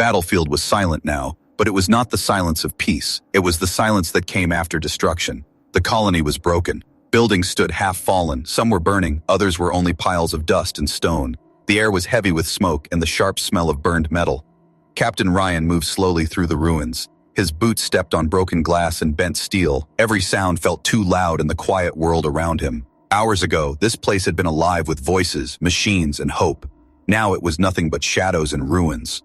battlefield was silent now, but it was not the silence of peace. It was the silence that came after destruction. The colony was broken. Buildings stood half-fallen, some were burning, others were only piles of dust and stone. The air was heavy with smoke and the sharp smell of burned metal. Captain Ryan moved slowly through the ruins. His boots stepped on broken glass and bent steel. Every sound felt too loud in the quiet world around him. Hours ago, this place had been alive with voices, machines, and hope. Now it was nothing but shadows and ruins.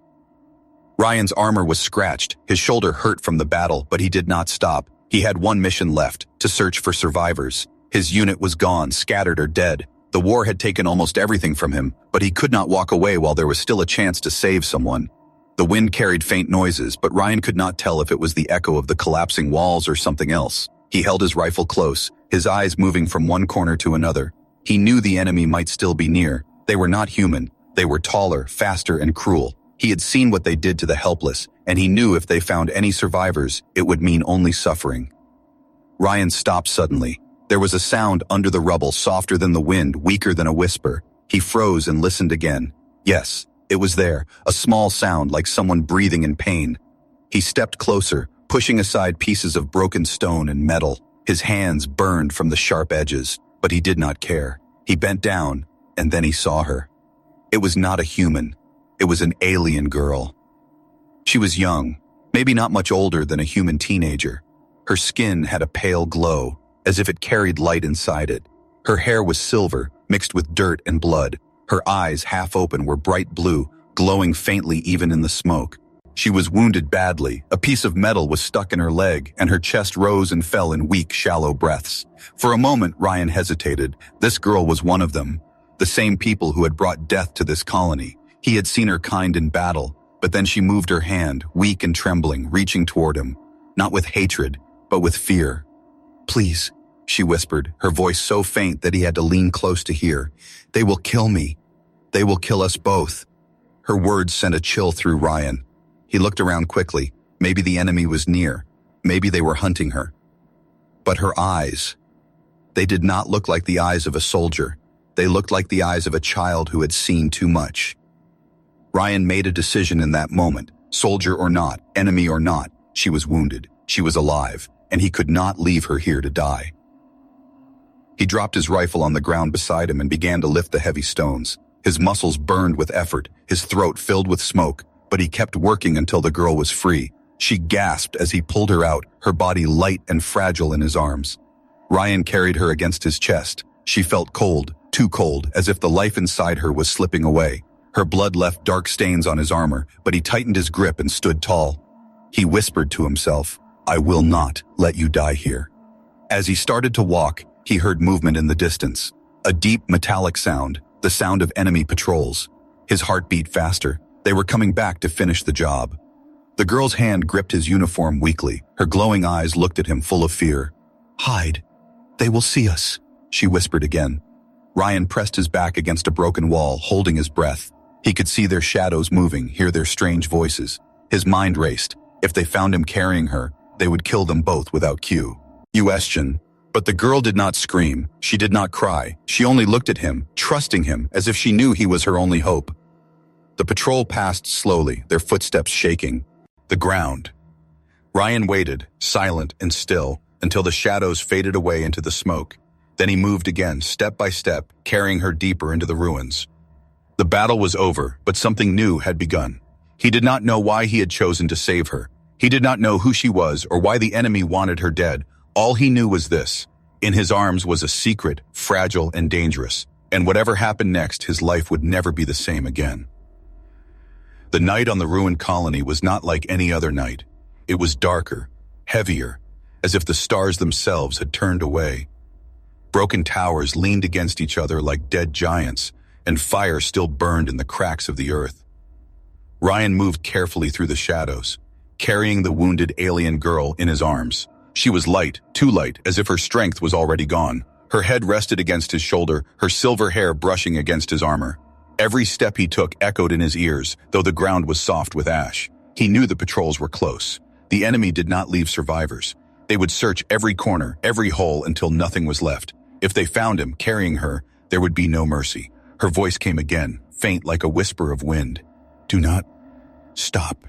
Ryan's armor was scratched, his shoulder hurt from the battle, but he did not stop. He had one mission left, to search for survivors. His unit was gone, scattered or dead. The war had taken almost everything from him, but he could not walk away while there was still a chance to save someone. The wind carried faint noises, but Ryan could not tell if it was the echo of the collapsing walls or something else. He held his rifle close, his eyes moving from one corner to another. He knew the enemy might still be near. They were not human. They were taller, faster, and cruel. He had seen what they did to the helpless, and he knew if they found any survivors, it would mean only suffering. Ryan stopped suddenly. There was a sound under the rubble, softer than the wind, weaker than a whisper. He froze and listened again. Yes, it was there, a small sound like someone breathing in pain. He stepped closer, pushing aside pieces of broken stone and metal. His hands burned from the sharp edges, but he did not care. He bent down, and then he saw her. It was not a human. It was an alien girl. She was young, maybe not much older than a human teenager. Her skin had a pale glow, as if it carried light inside it. Her hair was silver, mixed with dirt and blood. Her eyes, half open, were bright blue, glowing faintly even in the smoke. She was wounded badly. A piece of metal was stuck in her leg, and her chest rose and fell in weak, shallow breaths. For a moment, Ryan hesitated. This girl was one of them, the same people who had brought death to this colony. He had seen her kind in battle, but then she moved her hand, weak and trembling, reaching toward him, not with hatred, but with fear. "Please," she whispered, her voice so faint that he had to lean close to hear. "They will kill me. They will kill us both." Her words sent a chill through Ryan. He looked around quickly. Maybe the enemy was near. Maybe they were hunting her. But her eyes, they did not look like the eyes of a soldier. They looked like the eyes of a child who had seen too much. Ryan made a decision in that moment. Soldier or not, enemy or not, she was wounded. She was alive, and he could not leave her here to die. He dropped his rifle on the ground beside him and began to lift the heavy stones. His muscles burned with effort, his throat filled with smoke, but he kept working until the girl was free. She gasped as he pulled her out, her body light and fragile in his arms. Ryan carried her against his chest. She felt cold, too cold, as if the life inside her was slipping away. Her blood left dark stains on his armor, but he tightened his grip and stood tall. He whispered to himself, "I will not let you die here." As he started to walk, he heard movement in the distance. A deep metallic sound, the sound of enemy patrols. His heart beat faster. They were coming back to finish the job. The girl's hand gripped his uniform weakly. Her glowing eyes looked at him full of fear. "Hide. They will see us," she whispered again. Ryan pressed his back against a broken wall, holding his breath. He could see their shadows moving, hear their strange voices. His mind raced. If they found him carrying her, they would kill them both without question. But the girl did not scream. She did not cry. She only looked at him, trusting him, as if she knew he was her only hope. The patrol passed slowly, their footsteps shaking. The ground. Ryan waited, silent and still, until the shadows faded away into the smoke. Then he moved again, step by step, carrying her deeper into the ruins. The battle was over, but something new had begun. He did not know why he had chosen to save her. He did not know who she was or why the enemy wanted her dead. All he knew was this. In his arms was a secret, fragile and dangerous, and whatever happened next, his life would never be the same again. The night on the ruined colony was not like any other night. It was darker, heavier, as if the stars themselves had turned away. Broken towers leaned against each other like dead giants, and fire still burned in the cracks of the earth. Ryan moved carefully through the shadows, carrying the wounded alien girl in his arms. She was light, too light, as if her strength was already gone. Her head rested against his shoulder, her silver hair brushing against his armor. Every step he took echoed in his ears, though the ground was soft with ash. He knew the patrols were close. The enemy did not leave survivors. They would search every corner, every hole, until nothing was left. If they found him, carrying her, there would be no mercy. Her voice came again, faint like a whisper of wind. "Do not Stop.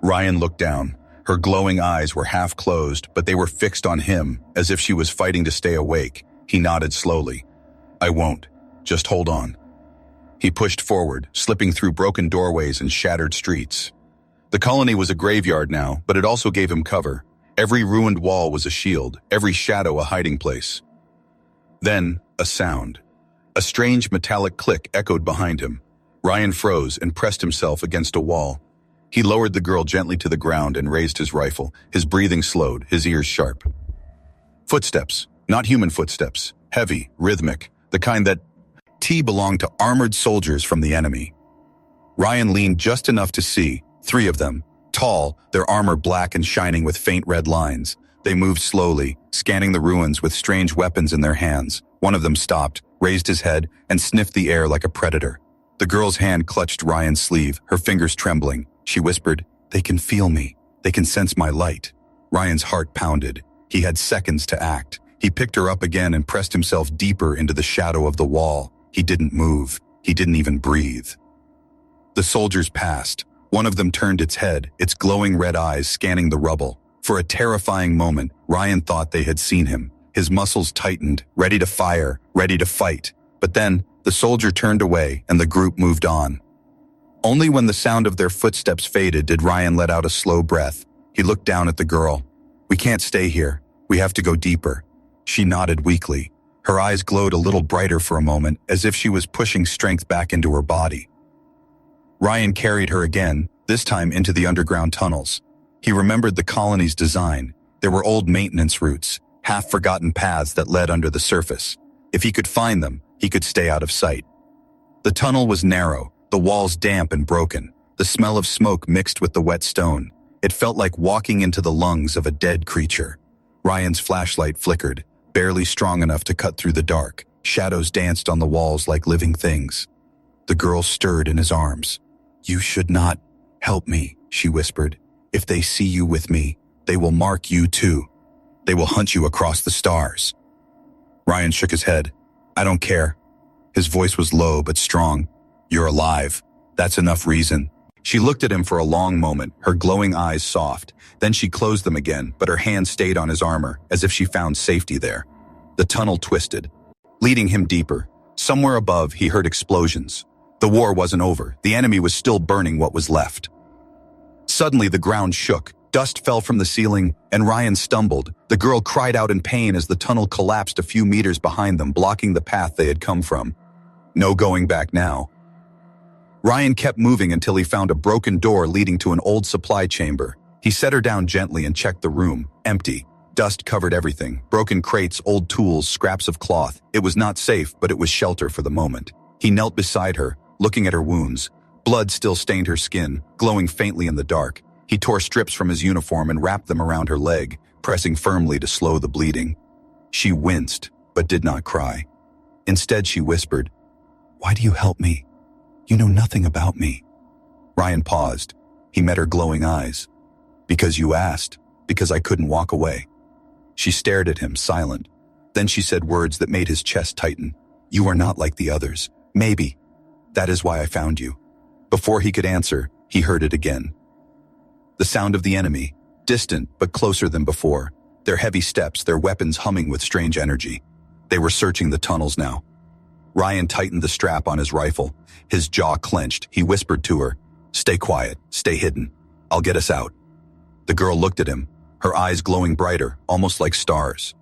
Ryan looked down. Her glowing eyes were half closed, but they were fixed on him, as if she was fighting to stay awake. He nodded slowly. I won't. Just hold on. He pushed forward, slipping through broken doorways and shattered streets. The colony was a graveyard now, but it also gave him cover. Every ruined wall was a shield, every shadow a hiding place. Then, a sound. A strange metallic click echoed behind him. Ryan froze and pressed himself against a wall. He lowered the girl gently to the ground and raised his rifle, his breathing slowed, his ears sharp. Footsteps, not human footsteps, heavy, rhythmic, the kind that belonged to armored soldiers from the enemy. Ryan leaned just enough to see, 3 of them, tall, their armor black and shining with faint red lines. They moved slowly, scanning the ruins with strange weapons in their hands. One of them stopped, raised his head, and sniffed the air like a predator. The girl's hand clutched Ryan's sleeve, her fingers trembling. She whispered, "They can feel me. They can sense my light." Ryan's heart pounded. He had seconds to act. He picked her up again and pressed himself deeper into the shadow of the wall. He didn't move. He didn't even breathe. The soldiers passed. One of them turned its head, its glowing red eyes scanning the rubble. For a terrifying moment, Ryan thought they had seen him. His muscles tightened, ready to fire, ready to fight. But then, the soldier turned away and the group moved on. Only when the sound of their footsteps faded did Ryan let out a slow breath. He looked down at the girl. "We can't stay here. We have to go deeper." She nodded weakly. Her eyes glowed a little brighter for a moment, as if she was pushing strength back into her body. Ryan carried her again, this time into the underground tunnels. He remembered the colony's design. There were old maintenance routes, half-forgotten paths that led under the surface. If he could find them, he could stay out of sight. The tunnel was narrow, the walls damp and broken. The smell of smoke mixed with the wet stone. It felt like walking into the lungs of a dead creature. Ryan's flashlight flickered, barely strong enough to cut through the dark. Shadows danced on the walls like living things. The girl stirred in his arms. "You should not help me," she whispered. "If they see you with me, they will mark you too. They will hunt you across the stars." Ryan shook his head. "I don't care." His voice was low but strong. "You're alive. That's enough reason." She looked at him for a long moment, her glowing eyes soft. Then she closed them again, but her hand stayed on his armor, as if she found safety there. The tunnel twisted, leading him deeper. Somewhere above, he heard explosions. The war wasn't over. The enemy was still burning what was left. Suddenly, the ground shook. Dust fell from the ceiling, and Ryan stumbled. The girl cried out in pain as the tunnel collapsed a few meters behind them, blocking the path they had come from. No going back now. Ryan kept moving until he found a broken door leading to an old supply chamber. He set her down gently and checked the room. Empty. Dust covered everything. Broken crates, old tools, scraps of cloth. It was not safe, but it was shelter for the moment. He knelt beside her, looking at her wounds. Blood still stained her skin, glowing faintly in the dark. He tore strips from his uniform and wrapped them around her leg, pressing firmly to slow the bleeding. She winced, but did not cry. Instead, she whispered, "Why do you help me? You know nothing about me." Ryan paused. He met her glowing eyes. "Because you asked. Because I couldn't walk away." She stared at him, silent. Then she said words that made his chest tighten. "You are not like the others. Maybe. That is why I found you." Before he could answer, he heard it again. The sound of the enemy, distant but closer than before. Their heavy steps, their weapons humming with strange energy. They were searching the tunnels now. Ryan tightened the strap on his rifle. His jaw clenched. He whispered to her, "Stay quiet, stay hidden. I'll get us out." The girl looked at him, her eyes glowing brighter, almost like stars.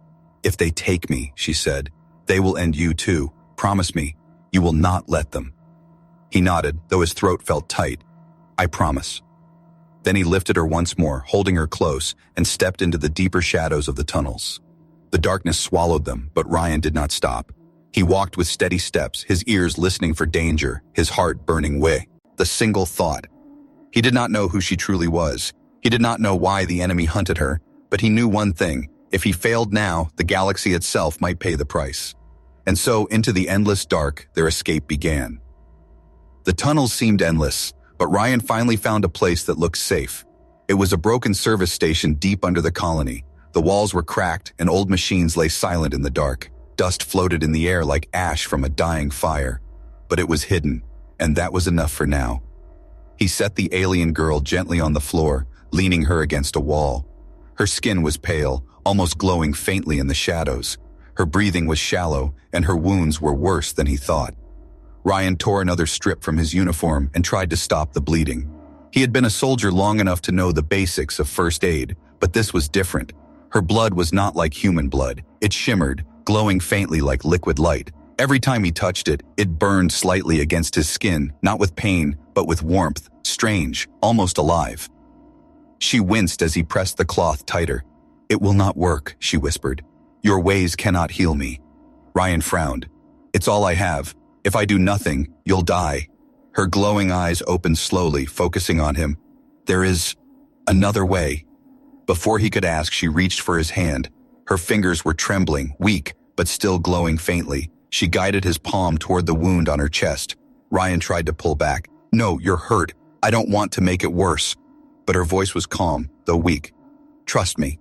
"If they take me," she said, "they will end you too. Promise me, you will not let them." He nodded, though his throat felt tight. "I promise." Then he lifted her once more, holding her close, and stepped into the deeper shadows of the tunnels. The darkness swallowed them, but Ryan did not stop. He walked with steady steps, his ears listening for danger, his heart burning with the single thought. He did not know who she truly was. He did not know why the enemy hunted her, but he knew one thing. If he failed now, the galaxy itself might pay the price. And so, into the endless dark, their escape began. The tunnels seemed endless, but Ryan finally found a place that looked safe. It was a broken service station deep under the colony. The walls were cracked, and old machines lay silent in the dark. Dust floated in the air like ash from a dying fire. But it was hidden, and that was enough for now. He set the alien girl gently on the floor, leaning her against a wall. Her skin was pale, almost glowing faintly in the shadows. Her breathing was shallow, and her wounds were worse than he thought. Ryan tore another strip from his uniform and tried to stop the bleeding. He had been a soldier long enough to know the basics of first aid, but this was different. Her blood was not like human blood. It shimmered, glowing faintly like liquid light. Every time he touched it, it burned slightly against his skin, not with pain, but with warmth, strange, almost alive. She winced as he pressed the cloth tighter. "It will not work," she whispered. "Your ways cannot heal me." Ryan frowned. "It's all I have. If I do nothing, you'll die." Her glowing eyes opened slowly, focusing on him. "There is another way." Before he could ask, she reached for his hand. Her fingers were trembling, weak, but still glowing faintly. She guided his palm toward the wound on her chest. Ryan tried to pull back. "No, you're hurt. I don't want to make it worse." But her voice was calm, though weak. "Trust me."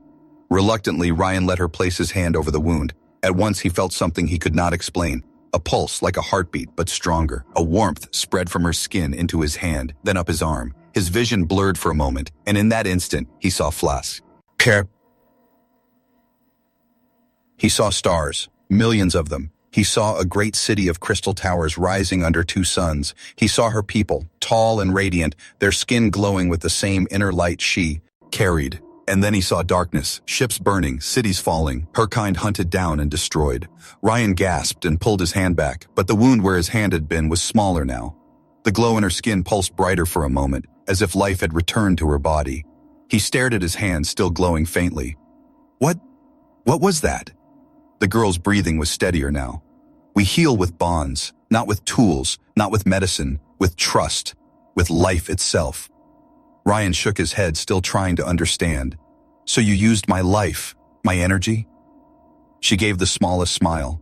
Reluctantly, Ryan let her place his hand over the wound. At once he felt something he could not explain. A pulse like a heartbeat, but stronger. A warmth spread from her skin into his hand, then up his arm. His vision blurred for a moment, and in that instant, he saw flash. He saw stars, millions of them. He saw a great city of crystal towers rising under two suns. He saw her people, tall and radiant, their skin glowing with the same inner light she carried. And then he saw darkness, ships burning, cities falling, her kind hunted down and destroyed. Ryan gasped and pulled his hand back, but the wound where his hand had been was smaller now. The glow in her skin pulsed brighter for a moment, as if life had returned to her body. He stared at his hand, still glowing faintly. What was that?" The girl's breathing was steadier now. "We heal with bonds, not with tools, not with medicine, with trust, with life itself." Ryan shook his head, still trying to understand. "So you used my life, my energy?" She gave the smallest smile.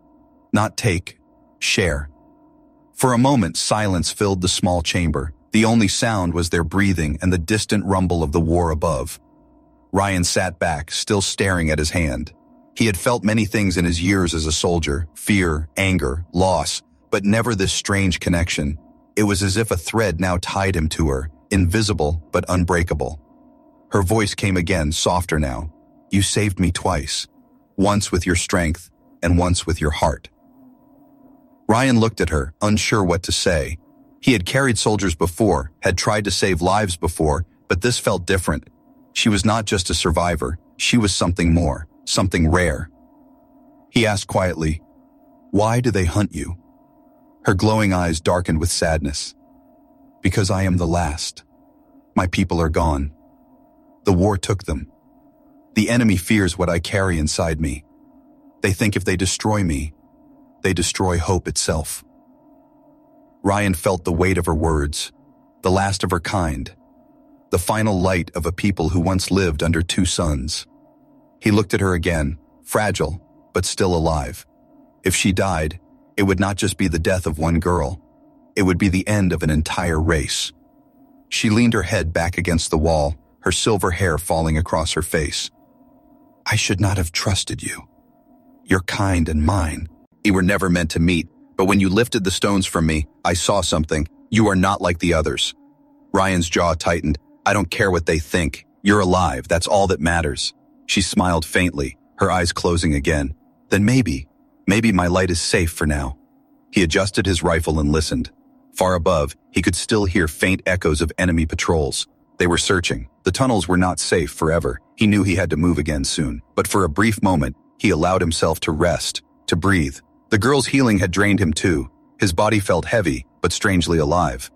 "Not take, share." For a moment, silence filled the small chamber. The only sound was their breathing and the distant rumble of the war above. Ryan sat back, still staring at his hand. He had felt many things in his years as a soldier: fear, anger, loss, but never this strange connection. It was as if a thread now tied him to her, invisible but unbreakable. Her voice came again, softer now. "You saved me twice. Once with your strength, and once with your heart." Ryan looked at her, unsure what to say. He had carried soldiers before, had tried to save lives before, but this felt different. She was not just a survivor, she was something more, something rare. He asked quietly, "Why do they hunt you?" Her glowing eyes darkened with sadness. "Because I am the last. My people are gone. The war took them. The enemy fears what I carry inside me. They think if they destroy me, they destroy hope itself." Ryan felt the weight of her words, the last of her kind, the final light of a people who once lived under two suns. He looked at her again, fragile, but still alive. If she died, it would not just be the death of one girl. It would be the end of an entire race. She leaned her head back against the wall, her silver hair falling across her face. "I should not have trusted you. Your kind and mine. We were never meant to meet, but when you lifted the stones from me, I saw something. You are not like the others." Ryan's jaw tightened. "I don't care what they think. You're alive, that's all that matters." She smiled faintly, her eyes closing again. "Then maybe my light is safe for now." He adjusted his rifle and listened. Far above, he could still hear faint echoes of enemy patrols. They were searching. The tunnels were not safe forever. He knew he had to move again soon. But for a brief moment, he allowed himself to rest, to breathe. The girl's healing had drained him too. His body felt heavy, but strangely alive.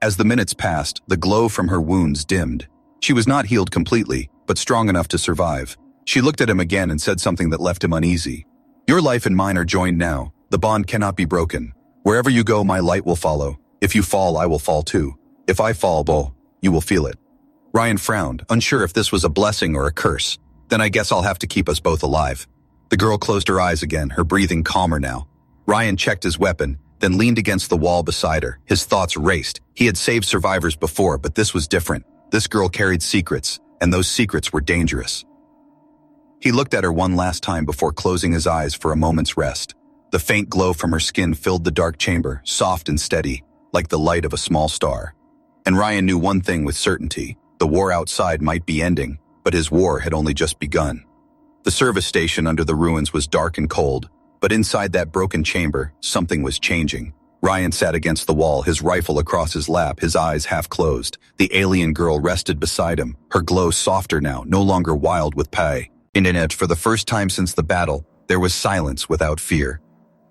As the minutes passed, the glow from her wounds dimmed. She was not healed completely, but strong enough to survive. She looked at him again and said something that left him uneasy. "Your life and mine are joined now. The bond cannot be broken. Wherever you go, my light will follow. If you fall, I will fall too. If I fall, Bo, you will feel it." Ryan frowned, unsure if this was a blessing or a curse. "Then I guess I'll have to keep us both alive." The girl closed her eyes again, her breathing calmer now. Ryan checked his weapon, then leaned against the wall beside her. His thoughts raced. He had saved survivors before, but this was different. This girl carried secrets, and those secrets were dangerous. He looked at her one last time before closing his eyes for a moment's rest. The faint glow from her skin filled the dark chamber, soft and steady, like the light of a small star. And Ryan knew one thing with certainty. The war outside might be ending, but his war had only just begun. The service station under the ruins was dark and cold, but inside that broken chamber, something was changing. Ryan sat against the wall, his rifle across his lap, his eyes half closed. The alien girl rested beside him, her glow softer now, no longer wild with pay. In it, for the first time since the battle, there was silence without fear.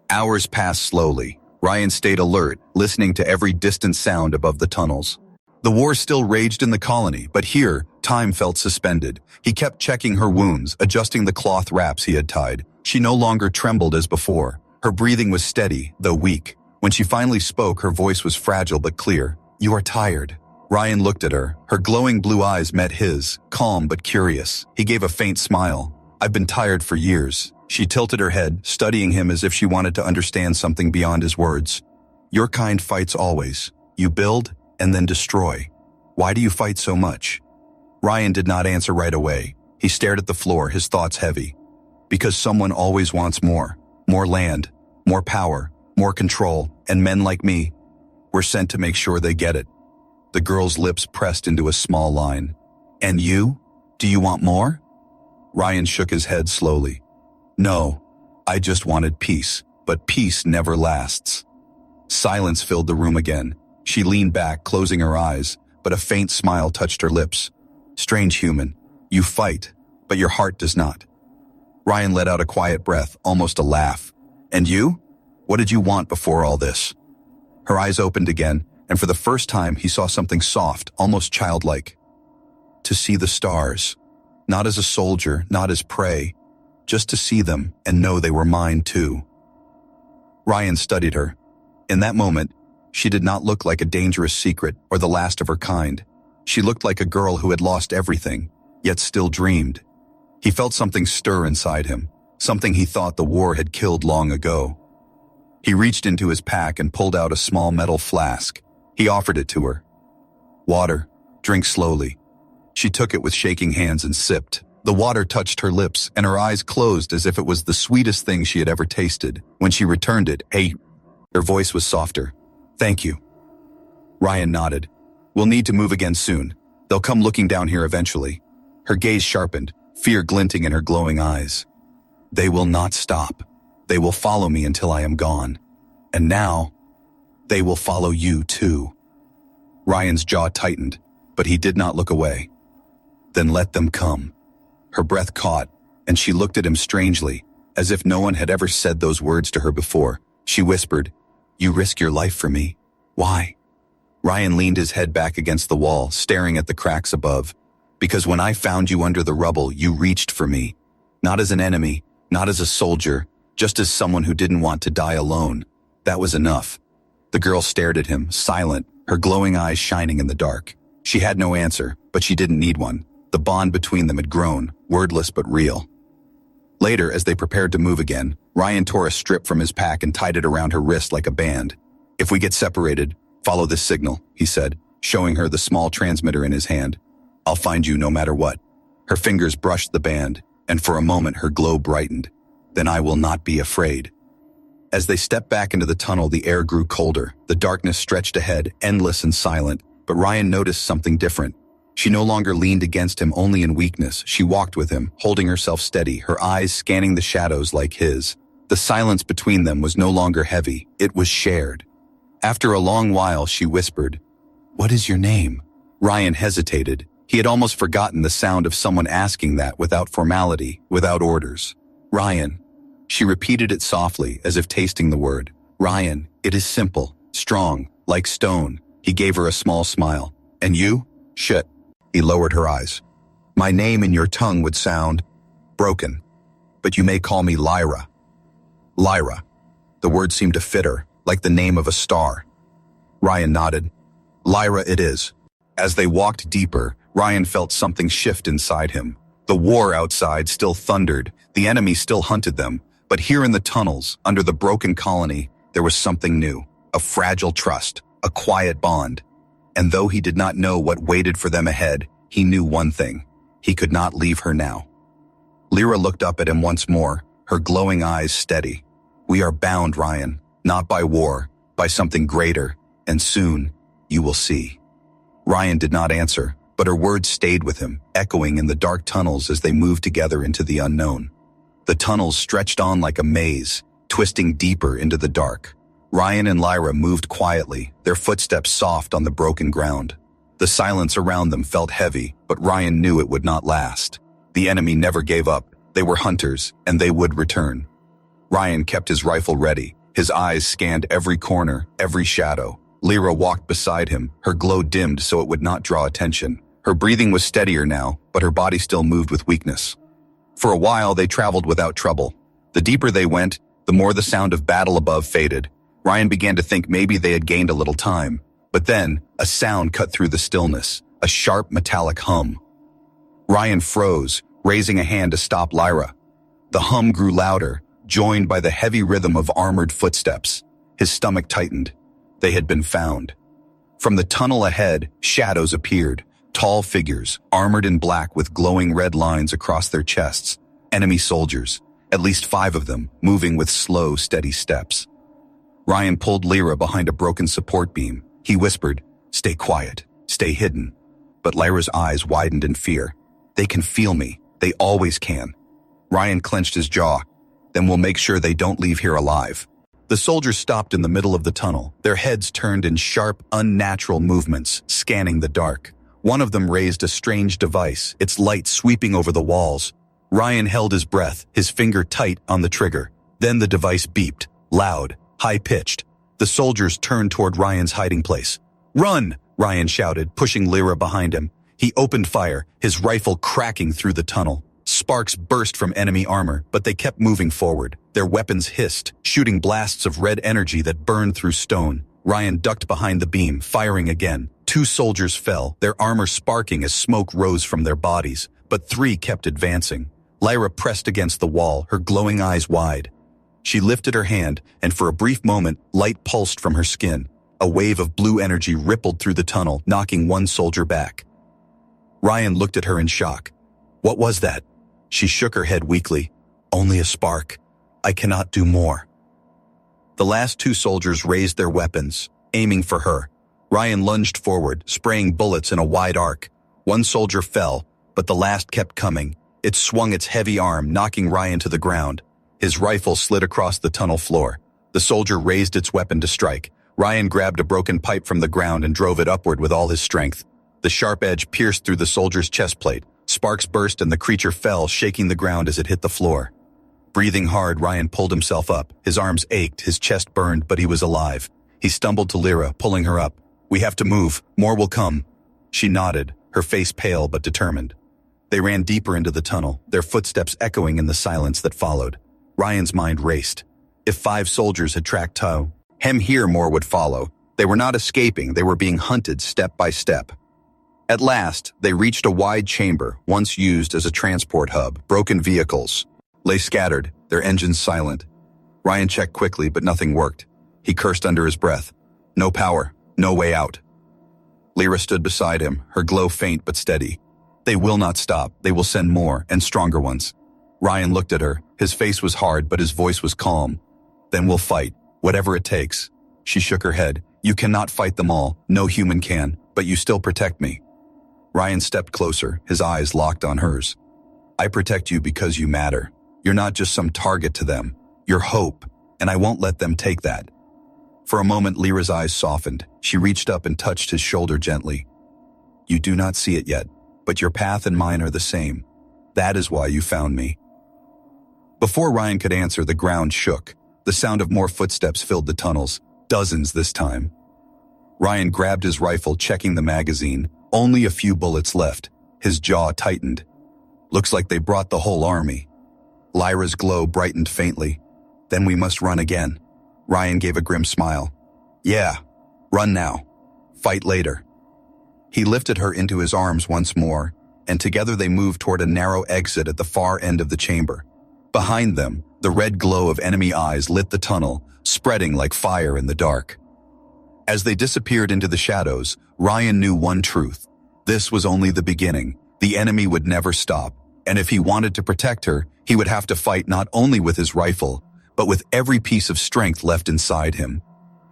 Hours passed slowly. Ryan stayed alert, listening to every distant sound above the tunnels. The war still raged in the colony, but here, time felt suspended. He kept checking her wounds, adjusting the cloth wraps he had tied. She no longer trembled as before. Her breathing was steady, though weak. When she finally spoke, her voice was fragile but clear. "You are tired." Ryan looked at her. Her glowing blue eyes met his, calm but curious. He gave a faint smile. "I've been tired for years." She tilted her head, studying him as if she wanted to understand something beyond his words. "Your kind fights always. You build and then destroy. Why do you fight so much?" Ryan did not answer right away. He stared at the floor, his thoughts heavy. "Because someone always wants more. More land, more power, more control, and men like me, we're sent to make sure they get it." The girl's lips pressed into a small line. "And you? Do you want more?" Ryan shook his head slowly. "No, I just wanted peace, but peace never lasts." Silence filled the room again. She leaned back, closing her eyes, but a faint smile touched her lips. "Strange human, you fight, but your heart does not." Ryan let out a quiet breath, almost a laugh. "And you? What did you want before all this?" Her eyes opened again, and for the first time he saw something soft, almost childlike. "To see the stars. Not as a soldier, not as prey. Just to see them and know they were mine too." Ryan studied her. In that moment, she did not look like a dangerous secret or the last of her kind. She looked like a girl who had lost everything, yet still dreamed. He felt something stir inside him, something he thought the war had killed long ago. He reached into his pack and pulled out a small metal flask. He offered it to her. "Water. Drink slowly." She took it with shaking hands and sipped. The water touched her lips, and her eyes closed as if it was the sweetest thing she had ever tasted. When she returned it, "Hey," her voice was softer. "Thank you." Ryan nodded. "We'll need to move again soon. They'll come looking down here eventually." Her gaze sharpened, fear glinting in her glowing eyes. "They will not stop. They will follow me until I am gone. And now, they will follow you too." Ryan's jaw tightened, but he did not look away. "Then let them come." Her breath caught, and she looked at him strangely, as if no one had ever said those words to her before. She whispered, "You risk your life for me. Why?" Ryan leaned his head back against the wall, staring at the cracks above. "Because when I found you under the rubble, you reached for me. Not as an enemy, not as a soldier, just as someone who didn't want to die alone. That was enough." The girl stared at him, silent, her glowing eyes shining in the dark. She had no answer, but she didn't need one. The bond between them had grown, wordless but real. Later, as they prepared to move again, Ryan tore a strip from his pack and tied it around her wrist like a band. "If we get separated, follow this signal," he said, showing her the small transmitter in his hand. "I'll find you no matter what." Her fingers brushed the band, and for a moment her glow brightened. "Then I will not be afraid." As they stepped back into the tunnel, the air grew colder. The darkness stretched ahead, endless and silent, but Ryan noticed something different. She no longer leaned against him only in weakness. She walked with him, holding herself steady, her eyes scanning the shadows like his. The silence between them was no longer heavy, it was shared. After a long while, she whispered, "What is your name?" Ryan hesitated. He had almost forgotten the sound of someone asking that without formality, without orders. "Ryan." She repeated it softly, as if tasting the word. "Ryan, it is simple, strong, like stone." He gave her a small smile. "And you?" "Shit." He lowered her eyes. "My name in your tongue would sound broken, but you may call me Lyra." Lyra. The word seemed to fit her, like the name of a star. Ryan nodded. "Lyra it is." As they walked deeper, Ryan felt something shift inside him. The war outside still thundered, the enemy still hunted them, but here in the tunnels, under the broken colony, there was something new, a fragile trust, a quiet bond. And though he did not know what waited for them ahead, he knew one thing. He could not leave her now. Lyra looked up at him once more, her glowing eyes steady. "We are bound, Ryan, not by war, by something greater, and soon, you will see." Ryan did not answer, but her words stayed with him, echoing in the dark tunnels as they moved together into the unknown. The tunnels stretched on like a maze, twisting deeper into the dark. Ryan and Lyra moved quietly, their footsteps soft on the broken ground. The silence around them felt heavy, but Ryan knew it would not last. The enemy never gave up. They were hunters, and they would return. Ryan kept his rifle ready. His eyes scanned every corner, every shadow. Lyra walked beside him, her glow dimmed so it would not draw attention. Her breathing was steadier now, but her body still moved with weakness. For a while, they traveled without trouble. The deeper they went, the more the sound of battle above faded. Ryan began to think maybe they had gained a little time. But then, a sound cut through the stillness, a sharp metallic hum. Ryan froze, raising a hand to stop Lyra. The hum grew louder, joined by the heavy rhythm of armored footsteps. His stomach tightened. They had been found. From the tunnel ahead, shadows appeared, tall figures, armored in black with glowing red lines across their chests. Enemy soldiers, at least 5 of them, moving with slow, steady steps. Ryan pulled Lyra behind a broken support beam. He whispered, "Stay quiet, stay hidden." But Lyra's eyes widened in fear. "They can feel me. They always can." Ryan clenched his jaw. "Then we'll make sure they don't leave here alive." The soldiers stopped in the middle of the tunnel, their heads turned in sharp, unnatural movements, scanning the dark. One of them raised a strange device, its light sweeping over the walls. Ryan held his breath, his finger tight on the trigger. Then the device beeped, loud, high-pitched. The soldiers turned toward Ryan's hiding place. "Run!" Ryan shouted, pushing Lyra behind him. He opened fire, his rifle cracking through the tunnel. Sparks burst from enemy armor, but they kept moving forward. Their weapons hissed, shooting blasts of red energy that burned through stone. Ryan ducked behind the beam, firing again. 2 soldiers fell, their armor sparking as smoke rose from their bodies, but 3 kept advancing. Lyra pressed against the wall, her glowing eyes wide. She lifted her hand, and for a brief moment, light pulsed from her skin. A wave of blue energy rippled through the tunnel, knocking one soldier back. Ryan looked at her in shock. "What was that?" She shook her head weakly. "Only a spark. I cannot do more." The last 2 soldiers raised their weapons, aiming for her. Ryan lunged forward, spraying bullets in a wide arc. One soldier fell, but the last kept coming. It swung its heavy arm, knocking Ryan to the ground. His rifle slid across the tunnel floor. The soldier raised its weapon to strike. Ryan grabbed a broken pipe from the ground and drove it upward with all his strength. The sharp edge pierced through the soldier's chest plate. Sparks burst and the creature fell, shaking the ground as it hit the floor. Breathing hard, Ryan pulled himself up. His arms ached, his chest burned, but he was alive. He stumbled to Lyra, pulling her up. "We have to move. More will come." She nodded, her face pale but determined. They ran deeper into the tunnel, their footsteps echoing in the silence that followed. Ryan's mind raced. If 5 soldiers had tracked him here, more would follow. They were not escaping, they were being hunted step by step. At last, they reached a wide chamber, once used as a transport hub. Broken vehicles lay scattered, their engines silent. Ryan checked quickly, but nothing worked. He cursed under his breath. No power, no way out. Lyra stood beside him, her glow faint but steady. "They will not stop. They will send more, and stronger ones." Ryan looked at her. His face was hard, but his voice was calm. "Then we'll fight, whatever it takes." She shook her head. "You cannot fight them all. No human can, but you still protect me." Ryan stepped closer, his eyes locked on hers. "I protect you because you matter. You're not just some target to them. You're hope, and I won't let them take that." For a moment, Lyra's eyes softened. She reached up and touched his shoulder gently. "You do not see it yet, but your path and mine are the same. That is why you found me." Before Ryan could answer, the ground shook. The sound of more footsteps filled the tunnels, dozens this time. Ryan grabbed his rifle, checking the magazine. Only a few bullets left. His jaw tightened. "Looks like they brought the whole army." Lyra's glow brightened faintly. "Then we must run again." Ryan gave a grim smile. "Yeah, run now. Fight later." He lifted her into his arms once more, and together they moved toward a narrow exit at the far end of the chamber. Behind them, the red glow of enemy eyes lit the tunnel, spreading like fire in the dark. As they disappeared into the shadows, Ryan knew one truth. This was only the beginning. The enemy would never stop, and if he wanted to protect her, he would have to fight not only with his rifle, but with every piece of strength left inside him.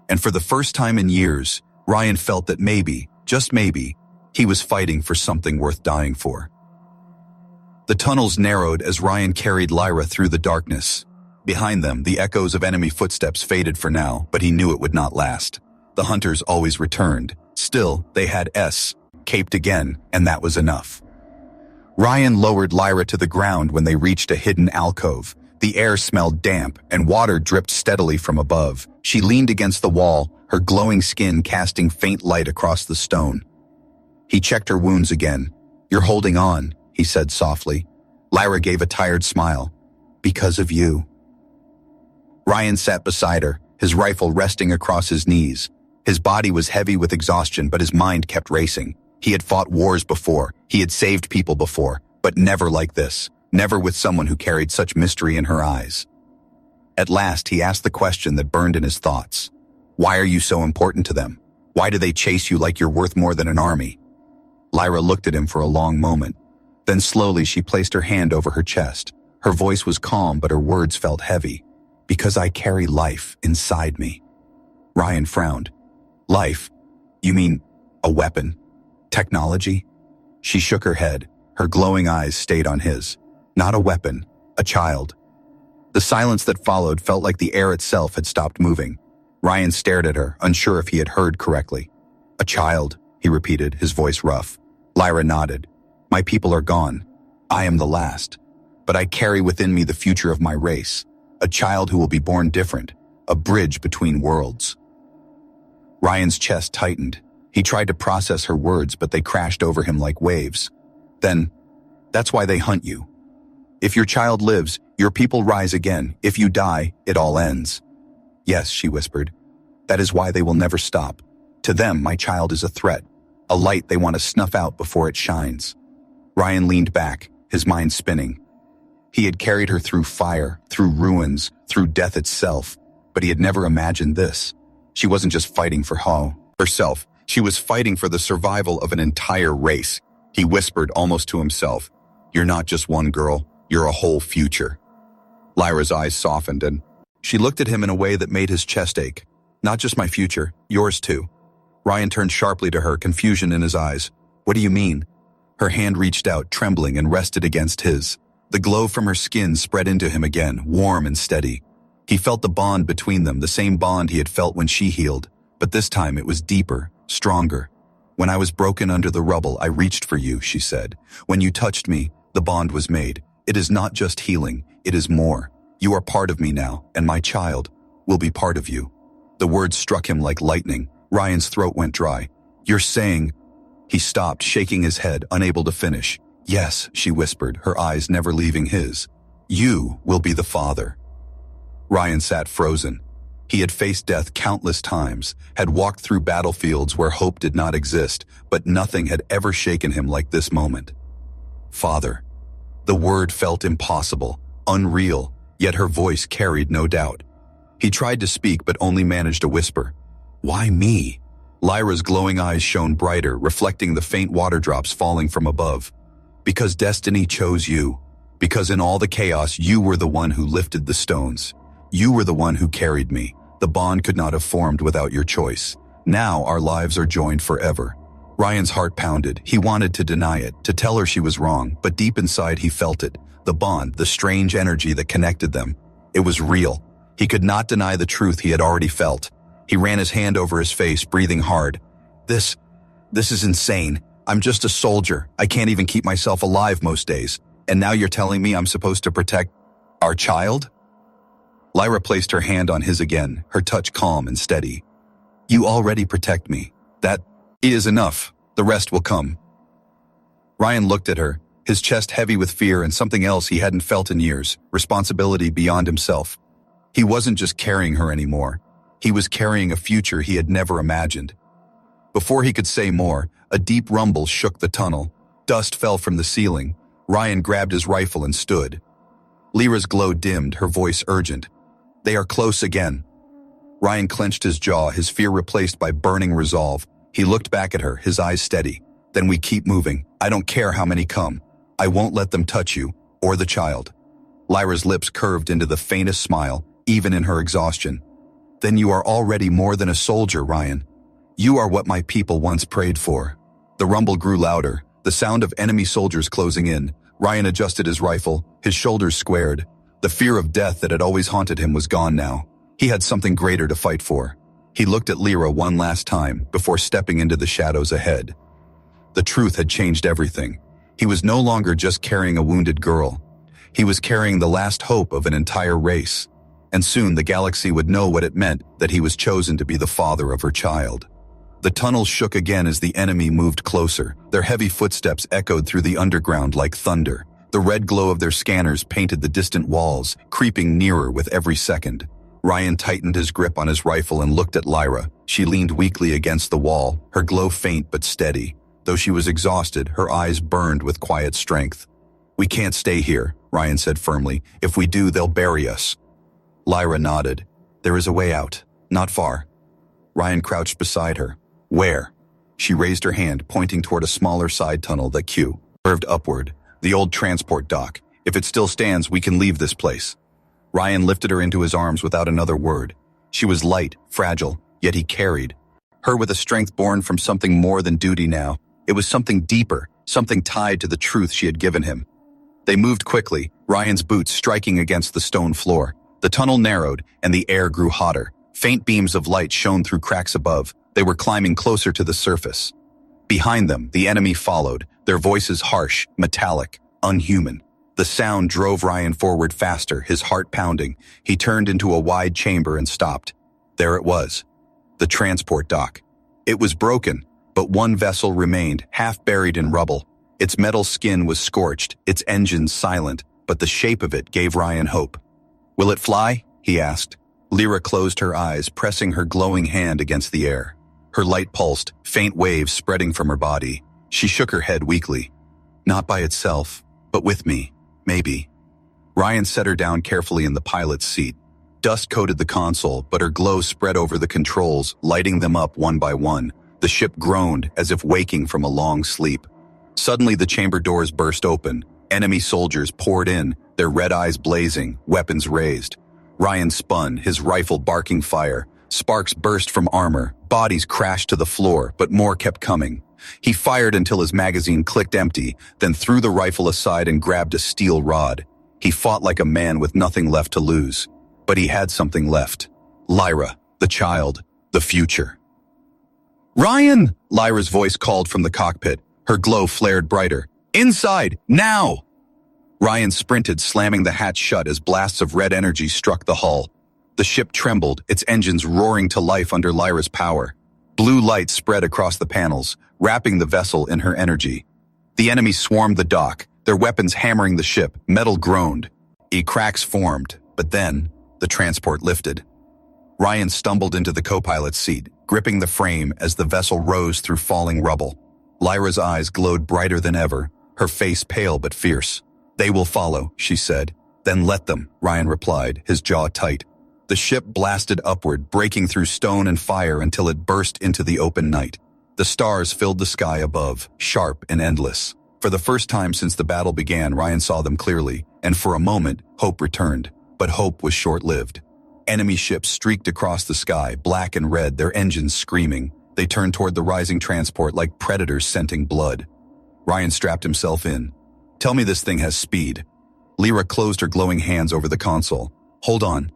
And for the first time in years, Ryan felt that maybe, just maybe, He was fighting for something worth dying for. The tunnels narrowed as Ryan carried Lyra through the darkness. Behind them, the echoes of enemy footsteps faded for now, but he knew it would not last. The hunters always returned. Still, they had caped again, and that was enough. Ryan lowered Lyra to the ground when they reached a hidden alcove. The air smelled damp, and water dripped steadily from above. She leaned against the wall, her glowing skin casting faint light across the stone. He checked her wounds again. "You're holding on," he said softly. Lyra gave a tired smile. "Because of you." Ryan sat beside her, his rifle resting across his knees. His body was heavy with exhaustion, but his mind kept racing. He had fought wars before, he had saved people before, but never like this, never with someone who carried such mystery in her eyes. At last, he asked the question that burned in his thoughts. "Why are you so important to them? Why do they chase you like you're worth more than an army?" Lyra looked at him for a long moment. Then slowly she placed her hand over her chest. Her voice was calm, but her words felt heavy. "Because I carry life inside me." Ryan frowned. "Life? You mean a weapon? Technology?" She shook her head. Her glowing eyes stayed on his. "Not a weapon, a child." The silence that followed felt like the air itself had stopped moving. Ryan stared at her, unsure if he had heard correctly. "A child," he repeated, his voice rough. Lyra nodded. "My people are gone. I am the last. But I carry within me the future of my race. A child who will be born different. A bridge between worlds." Ryan's chest tightened. He tried to process her words, but they crashed over him like waves. "Then, that's why they hunt you. If your child lives, your people rise again. If you die, it all ends." "Yes," she whispered. "That is why they will never stop. To them, my child is a threat, a light they want to snuff out before it shines." Ryan leaned back, his mind spinning. He had carried her through fire, through ruins, through death itself, but he had never imagined this. She wasn't just fighting for herself. She was fighting for the survival of an entire race. He whispered almost to himself, "You're not just one girl, you're a whole future." Lyra's eyes softened, and she looked at him in a way that made his chest ache. "Not just my future, yours too." Ryan turned sharply to her, confusion in his eyes. "What do you mean?" Her hand reached out, trembling, and rested against his. The glow from her skin spread into him again, warm and steady. He felt the bond between them, the same bond he had felt when she healed, but this time it was deeper, stronger. "When I was broken under the rubble, I reached for you," she said. "When you touched me, the bond was made. It is not just healing, it is more. You are part of me now, and my child will be part of you." The words struck him like lightning. Ryan's throat went dry. "You're saying—" He stopped, shaking his head, unable to finish. "Yes," she whispered, her eyes never leaving his. "You will be the father." Ryan sat frozen. He had faced death countless times, had walked through battlefields where hope did not exist, but nothing had ever shaken him like this moment. Father. The word felt impossible, unreal, yet her voice carried no doubt. He tried to speak but only managed a whisper. "Why me?" Lyra's glowing eyes shone brighter, reflecting the faint water drops falling from above. "Because destiny chose you. Because in all the chaos, you were the one who lifted the stones. You were the one who carried me. The bond could not have formed without your choice. Now our lives are joined forever." Ryan's heart pounded. He wanted to deny it, to tell her she was wrong, but deep inside he felt it. The bond, the strange energy that connected them. It was real. He could not deny the truth he had already felt. He ran his hand over his face, breathing hard. This is insane. I'm just a soldier. I can't even keep myself alive most days. And now you're telling me I'm supposed to protect our child?" Lyra placed her hand on his again, her touch calm and steady. "You already protect me. That is enough. The rest will come." Ryan looked at her, his chest heavy with fear and something else he hadn't felt in years, responsibility beyond himself. He wasn't just carrying her anymore. He was carrying a future he had never imagined. Before he could say more, a deep rumble shook the tunnel. Dust fell from the ceiling. Ryan grabbed his rifle and stood. Lyra's glow dimmed, her voice urgent. "They are close again." Ryan clenched his jaw, his fear replaced by burning resolve. He looked back at her, his eyes steady. "Then we keep moving. I don't care how many come. I won't let them touch you, or the child." Lyra's lips curved into the faintest smile, even in her exhaustion. "Then you are already more than a soldier, Ryan. You are what my people once prayed for." The rumble grew louder, the sound of enemy soldiers closing in. Ryan adjusted his rifle, his shoulders squared. The fear of death that had always haunted him was gone now. He had something greater to fight for. He looked at Lyra one last time before stepping into the shadows ahead. The truth had changed everything. He was no longer just carrying a wounded girl. He was carrying the last hope of an entire race. And soon the galaxy would know what it meant that he was chosen to be the father of her child. The tunnels shook again as the enemy moved closer. Their heavy footsteps echoed through the underground like thunder. The red glow of their scanners painted the distant walls, creeping nearer with every second. Ryan tightened his grip on his rifle and looked at Lyra. She leaned weakly against the wall, her glow faint but steady. Though she was exhausted, her eyes burned with quiet strength. "We can't stay here," Ryan said firmly. "If we do, they'll bury us." Lyra nodded. "There is a way out. Not far." Ryan crouched beside her. "Where?" She raised her hand, pointing toward a smaller side tunnel that curved upward. "The old transport dock. If it still stands, we can leave this place." Ryan lifted her into his arms without another word. She was light, fragile, yet he carried her with a strength born from something more than duty now. It was something deeper, something tied to the truth she had given him. They moved quickly, Ryan's boots striking against the stone floor. The tunnel narrowed, and the air grew hotter. Faint beams of light shone through cracks above. They were climbing closer to the surface. Behind them, the enemy followed, their voices harsh, metallic, unhuman. The sound drove Ryan forward faster, his heart pounding. He turned into a wide chamber and stopped. There it was, the transport dock. It was broken, but one vessel remained, half buried in rubble. Its metal skin was scorched, its engines silent, but the shape of it gave Ryan hope. "Will it fly?" he asked. Lyra closed her eyes, pressing her glowing hand against the air. Her light pulsed, faint waves spreading from her body. She shook her head weakly. "Not by itself, but with me, maybe." Ryan set her down carefully in the pilot's seat. Dust coated the console, but her glow spread over the controls, lighting them up one by one. The ship groaned, as if waking from a long sleep. Suddenly the chamber doors burst open. Enemy soldiers poured in, their red eyes blazing, weapons raised. Ryan spun, his rifle barking fire. Sparks burst from armor, bodies crashed to the floor, but more kept coming. He fired until his magazine clicked empty, then threw the rifle aside and grabbed a steel rod. He fought like a man with nothing left to lose. But he had something left. Lyra, the child, the future. "Ryan!" Lyra's voice called from the cockpit. Her glow flared brighter. "Inside! Now!" Ryan sprinted, slamming the hatch shut as blasts of red energy struck the hull. The ship trembled, its engines roaring to life under Lyra's power. Blue light spread across the panels, wrapping the vessel in her energy. The enemy swarmed the dock, their weapons hammering the ship. Metal groaned. Cracks formed, but then the transport lifted. Ryan stumbled into the co-pilot's seat, gripping the frame as the vessel rose through falling rubble. Lyra's eyes glowed brighter than ever, her face pale but fierce. "They will follow," she said. "Then let them," Ryan replied, his jaw tight. The ship blasted upward, breaking through stone and fire until it burst into the open night. The stars filled the sky above, sharp and endless. For the first time since the battle began, Ryan saw them clearly, and for a moment, hope returned. But hope was short-lived. Enemy ships streaked across the sky, black and red, their engines screaming. They turned toward the rising transport like predators scenting blood. Ryan strapped himself in. "Tell me this thing has speed." Lyra closed her glowing hands over the console. "Hold on."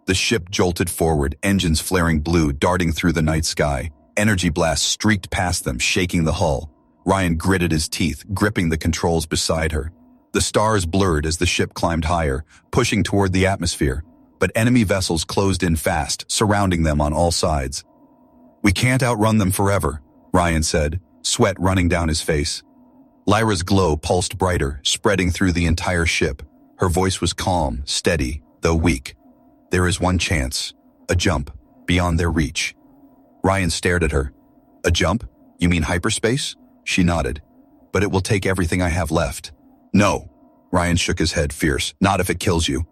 The ship jolted forward, engines flaring blue, darting through the night sky. Energy blasts streaked past them, shaking the hull. Ryan gritted his teeth, gripping the controls beside her. The stars blurred as the ship climbed higher, pushing toward the atmosphere. But enemy vessels closed in fast, surrounding them on all sides. "We can't outrun them forever," Ryan said, sweat running down his face. Lyra's glow pulsed brighter, spreading through the entire ship. Her voice was calm, steady, though weak. "There is one chance. A jump, beyond their reach." Ryan stared at her. "A jump? You mean hyperspace?" She nodded. "But it will take everything I have left." "No." Ryan shook his head, fierce. "Not if it kills you."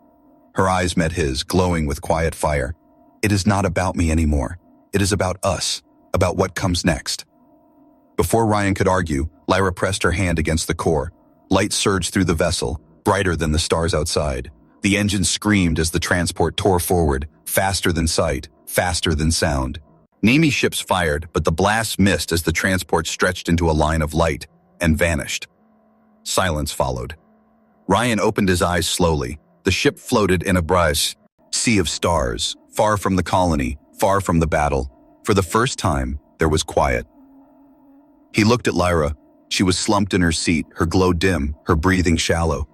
Her eyes met his, glowing with quiet fire. "It is not about me anymore. It is about us, about what comes next." Before Ryan could argue, Lyra pressed her hand against the core. Light surged through the vessel, brighter than the stars outside. The engine screamed as the transport tore forward, faster than sight, faster than sound. Nemi ships fired, but the blasts missed as the transport stretched into a line of light and vanished. Silence followed. Ryan opened his eyes slowly. The ship floated in a bright sea of stars, far from the colony, far from the battle. For the first time, there was quiet. He looked at Lyra. She was slumped in her seat, her glow dim, her breathing shallow.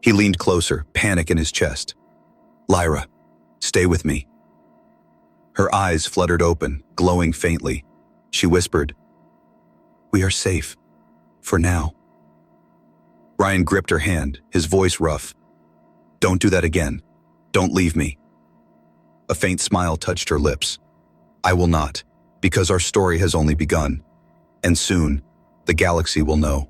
He leaned closer, panic in his chest. "Lyra, stay with me." Her eyes fluttered open, glowing faintly. She whispered, "We are safe. For now." Ryan gripped her hand, his voice rough. "Don't do that again. Don't leave me." A faint smile touched her lips. "I will not, because our story has only begun. And soon, the galaxy will know."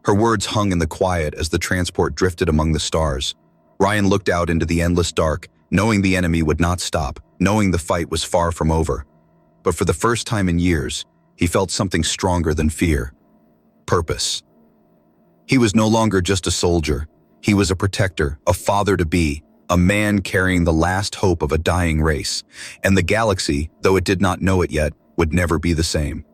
Her words hung in the quiet as the transport drifted among the stars. Ryan looked out into the endless dark, knowing the enemy would not stop, knowing the fight was far from over. But for the first time in years, he felt something stronger than fear. Purpose. He was no longer just a soldier. He was a protector, a father-to-be, a man carrying the last hope of a dying race. And the galaxy, though it did not know it yet, would never be the same.